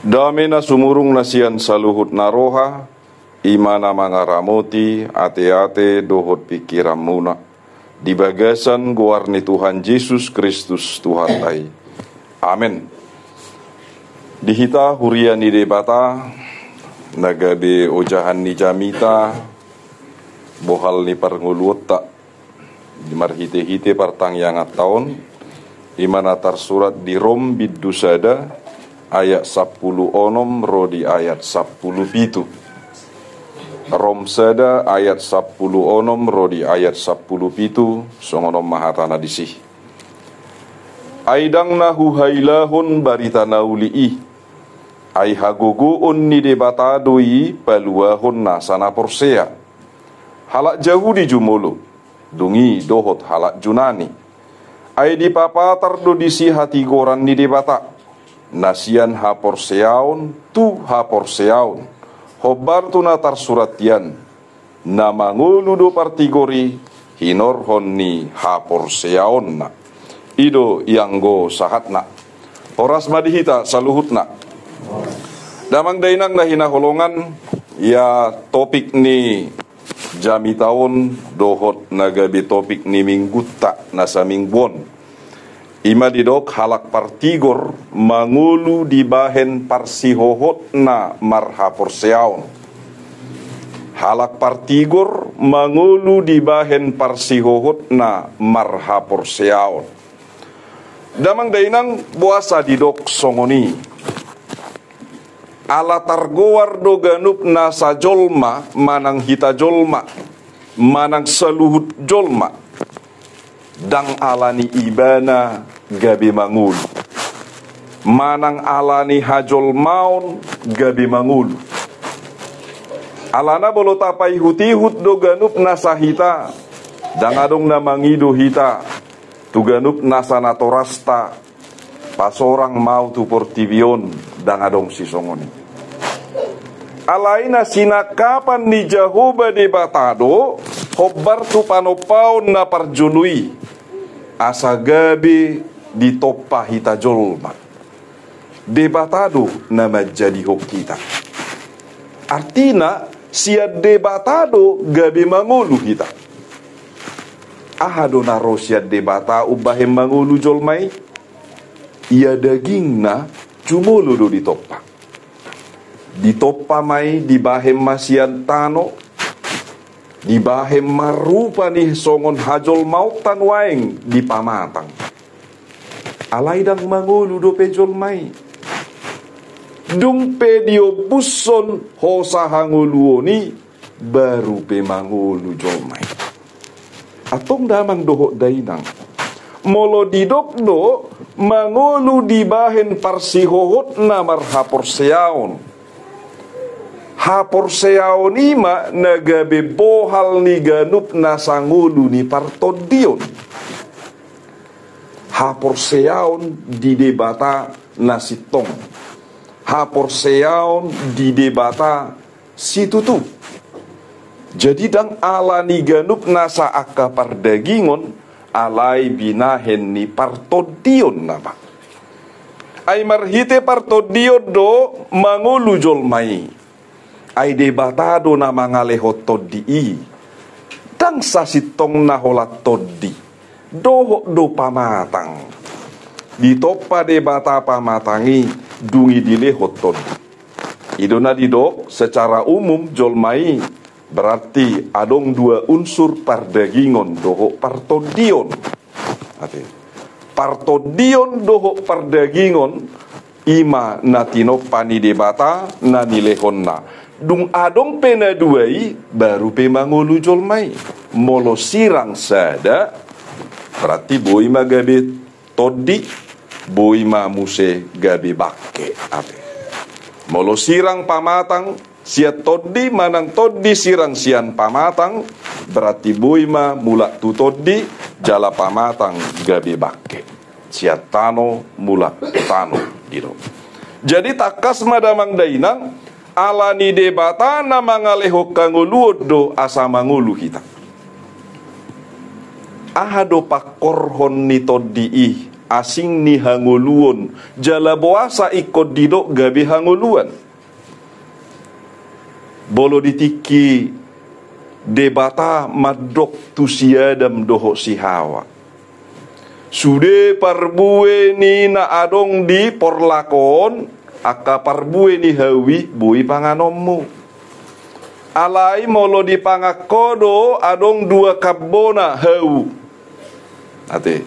Damena sumurung nasian saluhut naroha, imana mangaramoti, ate-ate dohot pikiran muna. Di bagasan guarni Tuhan Yesus Kristus Tuhan tai. Amin. Dihita hurian ni debata, nagabe ojahan ni jamita, bohal ni parnguluot tak, marhite-hite partang yang tahun, imana tarsurat di Rom bidusada, ayat 10 onom rodi ayat 10 pitu. Rom sada ayat 10 onom rodi ayat 10 pitu songonom mahatana disih. Aidang nahu hailahun barita nauli'i. Ai haguguun ni debatadoi paluahun nasana porsea. Halak jauh di jumulu. Dungi dohot halak junani. Ai di papatar do disi hati goran ni debata. Nasian haporseaun tu haporseaun hobar tu natar suratian nama ngulu do partigori hinor honni haporseaun na ido yang go sahatna horas madihita saluhutna damang dainang nahina holongan ya topik ni jami tahun dohot nagabi topik ni mingguta nasa mingguon. Ima didok halak partigor mangulu di bahen parsihohot na marha porseaun. Halak partigor mangulu di bahen parsihohot na marha porseaun. Damang dainang buasa didok songoni. Ala targoar do ganup na sa jolma manang hita jolma manang saluhut jolma. Dang alani ibana gabi mangulu manang alani hajol maun gabi mangulu alana bolo tapai hutihut do ganup nasahita dang adong na mangido hita tu ganup nasa natorasta pasorang mau tu portivion dang adong sisongoni alaina sinakapan ni Jahoba de batado hobar tu panopaun na parjului asa gabi di topa hita jolma debatado nama jadi hok kita artina sia debatado gabi mangulu hita ahado naro sia debata ubahem mangulu jolmai ia dagingna cumolo do di topa mai di bahem masian tano di bahem marupa nih songon hajol mautan waeng di pamatang. Alaidang mangulu do pejol mai. Dung pedio buson hosa hanguluoni baru pe mangulu jol mai. Atong damang dohok dainang. Molo didok do mangulu di bahen parsihohot na marha porseaon. Haporseaon ima nagabe bohal ni ganup nasangulu ni partodion. Haporseaon di debata nasitong. Haporseaon di debata situtu. Jadi dang ala ni ganup nasa akka pardagingon alai binahen ni partodion napa. Ay marhite partodion do mangulu jolmai. Ay debatado na mga lehot toddi dang sasitong na holat toddi doho do pamatang di topa debata pamatangi dungi di lehot toddi ido na didok secara umum jolmai berarti adong dua unsur pardagingon doho partodion partodion doho pardagingon ima natino pani debata na nilehon na dung adong pena duai baru pe mangulu jolmai molo sirang sada berarti boi magabe toddi boi ma muse gabe bakke ate molo sirang pamatang sia toddi manang toddi sirang sian pamatang berarti boi ma mula tu toddi jala pamatang gabe bakke sia tano mula tano gitu. Jadi takas madamang dainang alani debata na mangalehok kanguluod do asa mangulu kita. Ahado pakorhon ni toddi asing ni hanguluon, jala boasa ikut didok gabi hanguluan. Bolo ditiki debata madok tu si Adam doho si Hawa. Sude parbue ni na adong di porlakon, aka parbue ni hawi bui panganommu. Alai molo di pangakodo adong dua kabona hau. Ate,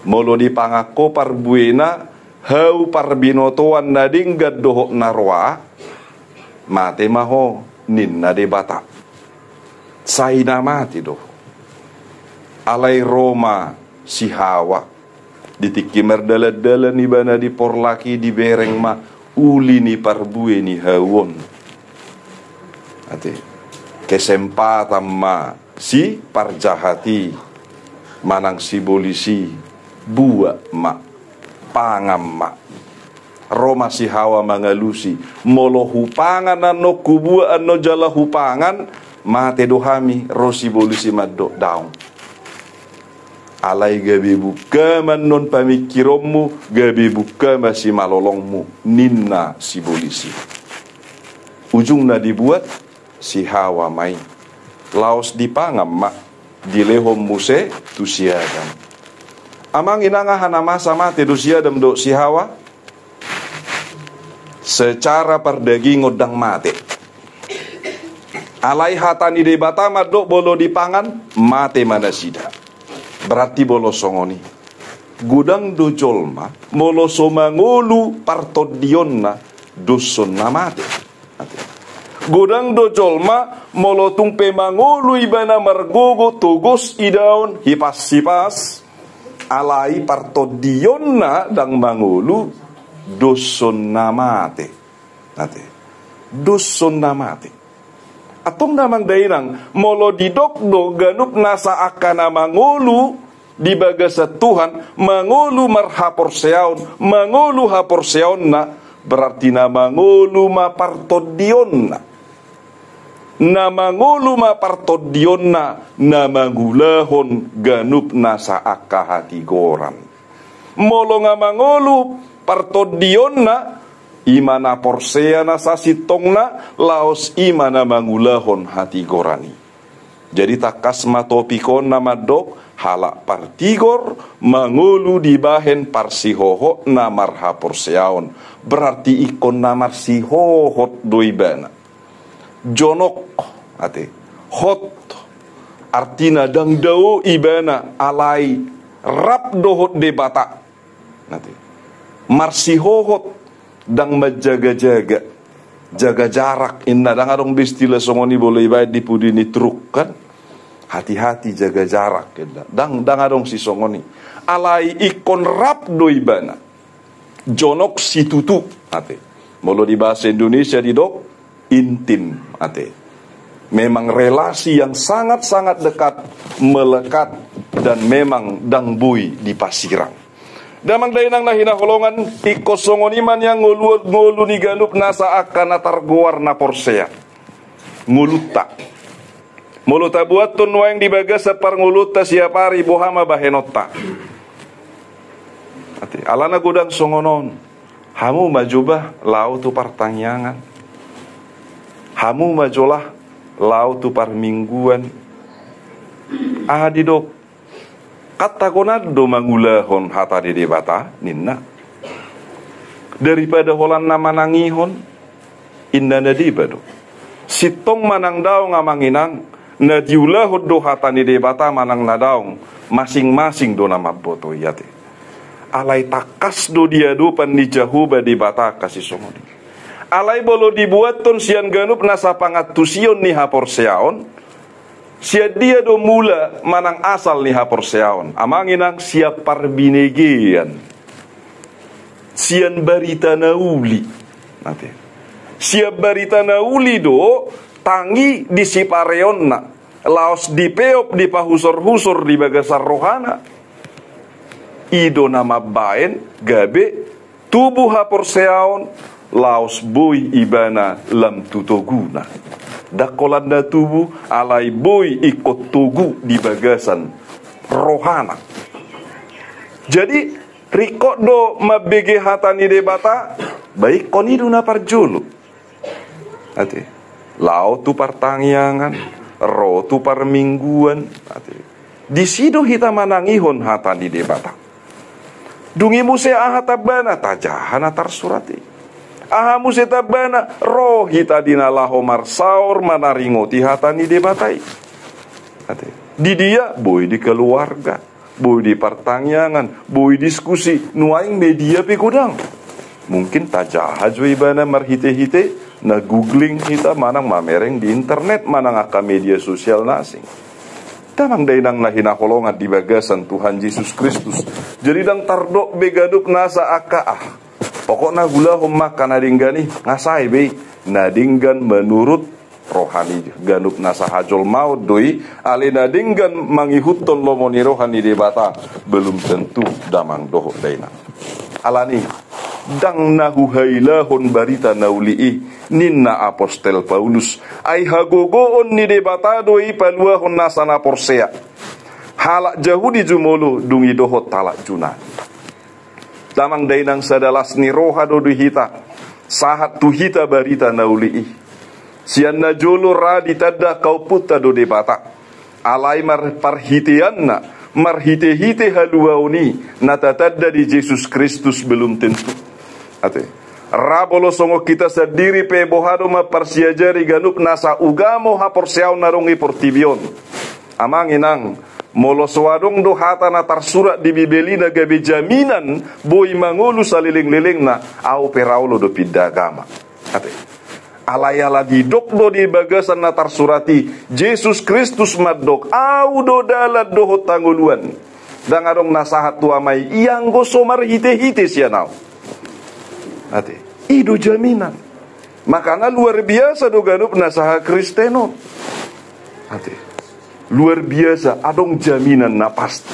molo di pangako parbuena hau parbinotoan nading doho narwa, mate maho ninna debata. Saina mati doh. Alai Roma si Hawa ditiki merdala-dala ni bana di porlaki di bereng ma uli ni parbue ni hawon. Ate kesempatan ma si parjahati manang si bolisi bua ma pangam ma Roma si Hawa mangalusi molo hupangan ano kubua ano jala hupangan mate dohami rosi bolisi maddo daung. Alai gabi buka manon pamikiromu, gabi buka masih malolongmu, ninna si bolisi. Ujungna dibuat si Hawa mai. Laos dipangam mak, dilehom muse tu si Adam. Amang inanga hana masa mate du si Adam do si Hawa. Secara pardagi ngodang mate. Alai hatani debata madok bolo dipangan, mate mana sida. Berarti bolo songoni gudang do jolma molo somangolu partodionna doson namate. Gudang do jolma molo tumpe mangolu ibana margogo togos idaun hipas-hipas alai partodionna dang mangolu doson namate. Doson namate. Atong namang dairang molo didokdo ganup nasa akana mangulu di bagasa Tuhan mangulu marhapor seaon mangulu hapor seonna berarti na mangulu ma partodionna na mangulu ma partodionna na mangulahon ganup nasa akahati goran molo nga mangulu partodionna imana porsea na sasitongna laos imana mangulahon hati gorani. Jadi takas matopikon nama dok halak partigor mangulu dibahen parsihoho namar haporseaon. Berarti ikon namar sihohot doibana. Jonok ate hot artina dang dao ibana alai rap dohot debata. Nate marsihohot dang menjaga-jaga jaga jarak inna dang adong bistila songoni boleh baik dipudini truk kan hati-hati jaga jarak inna dang adong si songoni alai ikon rap doibana jonok si tutu ate molo di bahasa Indonesia didok intim ate memang relasi yang sangat-sangat dekat melekat dan memang dang bui di pasirang. Damang dainang nahina holongan ikosongoniman yang ngulu ni ganup nasa akan targuar na porsea nguluta muluta buat tunwa yang dibaga separ nguluta siapari bohama bahenota ati alana gudang songonon hamu majubah lau tu partangyangan hamu majolah lau tu par mingguan didok kata konado mangulahon hata di debata ninna daripada holan nama nangihon inna nadibado sitong manang daong ngamanginang nadiulahod do hata di debata manang nadaong masing-masing do nama boto yate alai takas do dia do pan di jahuba debata kasih somoni alai bolo dibuat ton sian ganup nasa pangatusion ni haporseaon sia dia do mula manang asal ni haporseaon amanginang siap parbinegian sian barita nauli nanti siap barita nauli do tangi di sipareonna laos di peop di pahusor-husor di bagasar rohana ido nama baen gabe tubuh haporseaon laos boy ibana lam tutoguna dakolanda tubuh alai boy ikut tugu di bagasan rohana. Jadi Rikok do mabege hatani debata, baik konidu na parjulu. Ati, lau tu partangyangan, ro tu parmingguan. Ati, di sido hita manangihon hatani debata. Dungi muse aha tabana tajahana tarsurati. Aha muse tabana roh hita dinalaho marsaur manaringoti hatani debatai. Ati, di dia boy di keluarga. Boy di pertanyaan, boy diskusi, nuaing media pikudang. Mungkin tajah hajwa ibana marhite-hite, na googling kita manang mamereng di internet, manang aka media sosial nasing. Tamang dainang nahinakolongan di bagasan Tuhan Yesus Kristus. Jadi dang tardok begaduk nasa aka pokokna gula homak kanadinggani ngasai be nadinggan menurut rohani ganuk nasa hajol maut doi alena dinggan mangihutton lomoni rohani debata belum tentu damang doho daina alani dang nahu hailahon barita nauli'i ninna apostel Paulus ay hagogoon ni debata doi paluahon nasa na porsea halak jauh di jumolo dungi doho talak juna damang dainang sadalas ni roha dodi hita sahat tu hita barita nauli'i sian na jolo radi tada kau puta do debata alai parhitianna marhite-hite haluauni natatadda di Yesus Kristus belum tentu ate rabolo songo kita sendiri pe bohado ma parsiajari ganup nasa ugamo ha porsiaw narungi portibion amang inang molo swadong do hata na tarsurat di bibeli na gabe jaminan boy mangulu saliling-liling na au peraulo do pidagama ate alayala di dokdo di bagasan natar surati Yesus Kristus madok audo dalat doho tangguluan dan adong nasahat tua mai yang gosomar hite-hite sianau ate ido jaminan makana luar biasa do ganup nasaha Kristeno ate luar biasa adong jaminan na pasti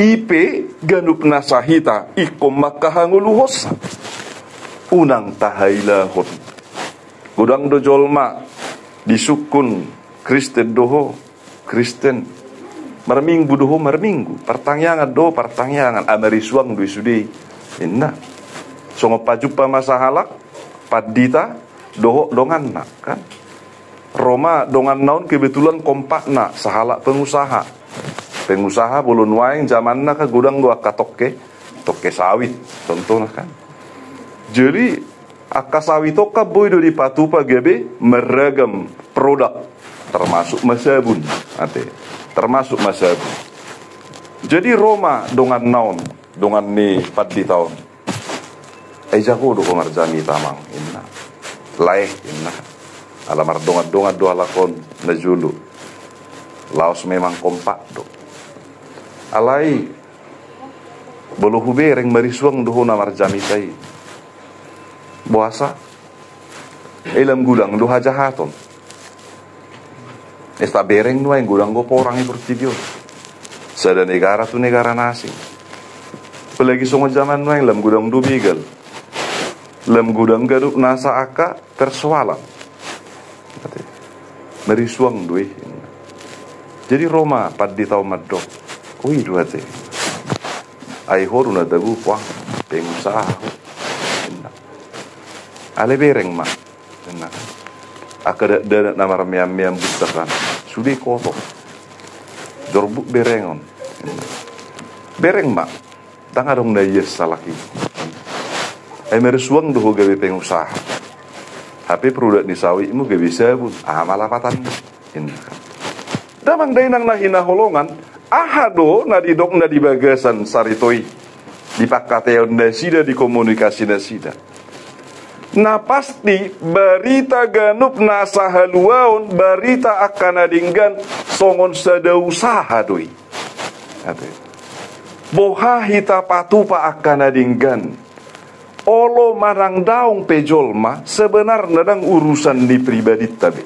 IP ganup nasahita ikom makahanguluhosa unang tahailahon gudang do jolma disukun Kristen doho Kristen marminggu doho marminggu pertangyangan do pertangyangan amerisuang do sudi inna songo pajupa masahalak padita doho dongan nak kan Roma dongan naon kebetulan kompak nak sahalak pengusaha bulun waeng zaman nak gudang do akatokke tokke sawit contohnya kan jadi akasawitoka boy do di patupa gebe meragam produk termasuk masabun ate termasuk masabun jadi Roma dongan naon dongan ni paddi taon jago do marjami tamang inna laeh inna alamar dongan do alakon na julu laos memang kompak do alai bolu hubereng marisuang do na marjami tai buasa ilam gudang do hajahaton esta bereng nuai gudang go porang ipertidio sada negara tu negara nasi pelagi songo zaman nuai lam gudang do bigal lam gudang gadup nasa aka persoalan merisuang duih jadi Roma paddi tau madok ui dua te ai horu na dagu kwang pengusaha ale bereng mak enak akada da namar miam bustakan sudi koto jorbuk berengon bereng mak tanga dong na yes salaki ai mersuang do gawe pengusaha tapi produk ni sawi mu gawe sabun malapatan enak damang dainang nahina holongan ahado na didok na di bagasan saritoi di pakateon da sida di komunikasi da sida na pasti berita ganup nasa haluaon berita akan adinggan songon sada usaha doi boha hita patupa akan adinggan olo marang daung pejolma sebenarnya dang urusan di pribadi tabe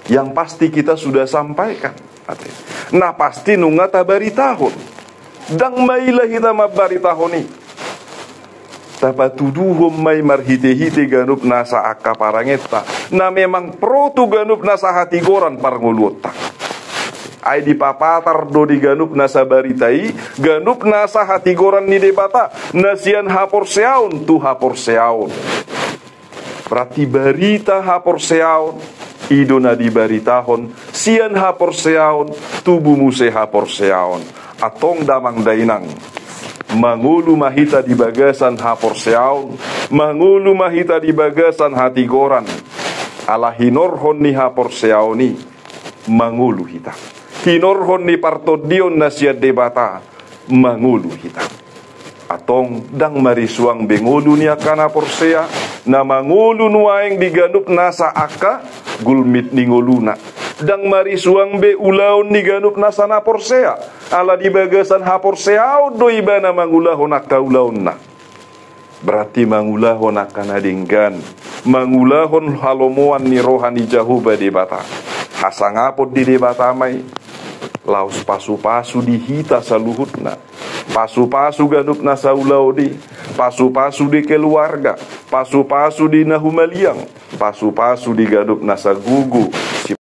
yang pasti kita sudah sampaikan nah pasti nunga tabaritahon dang mailah hita mabaritahoni tapa tuduhom may marhite-hite ganup nasa akka parangeta na memang pro tu ganup nasa hatigoran parngulutak ai di papatar do di ganup nasa baritai, ganup nasa hati goran ni debata, nasian hapor seaun tu hapor seaun. Berarti barita hapor seaun, idona di baritahon, sian hapor seaun, tubuh muse hapor seaun. Atong damang dainang, mangulu mahita di bagasan hapor seaun, mangulu mahita di bagasan hati goran. Ala hinorhon ni hapor seauni, mangulu hita. Hinorhon ni partodion nasiat debata, mangulu hita. Atong dang marisuang bengulu ni akana porsea, na mangulu nuaeng diganup nasa aka, gulmit ni nguluna. Dang marisuang be ulaon ni ganup nasa na porsea, ala di bagasan hapor seao do ibana mangulahon akaulaon na. Berarti mangulahon akan adinggan, mangulahon halomoan ni rohani jahuba debata. Hasangapot di debata may, laos pasu-pasu dihita sa luhutna, pasu-pasu ganup na sa ulaw di, pasu-pasu di keluarga, pasu-pasu di nahumaliang, pasu-pasu di ganup na sa gugu, si